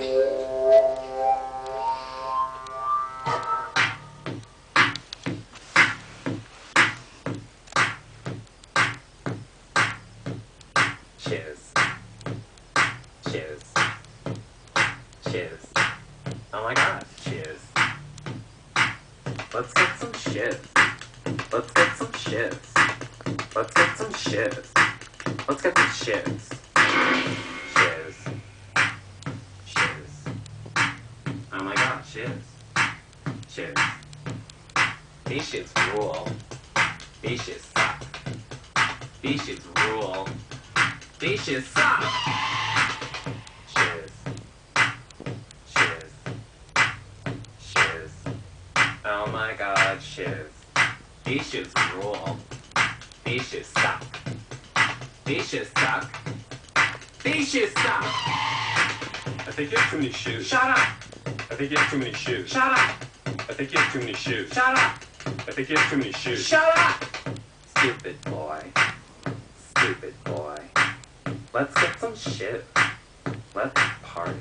Cheers. Cheers. Cheers. Oh my god, cheers. Let's get some shiz. Let's get some shiz. Let's get some shiz. Let's get some shiz. Shiz. Shiz. Oh my god, shiz. Shiz. These shits rule. These shits suck. These shits rule. These shits suck. Shiz. Shiz. Shiz. Oh my god, shiz. These shits rule. These shits suck. These shits suck. These shits suck. I think you have too many shoes. Shut up. I think you have too many shoes. Shut up. I think you have too many shoes. Shut up. I think you have too many shoes. Shut up. Stupid boy. Stupid boy. Let's get some shit. Let's party.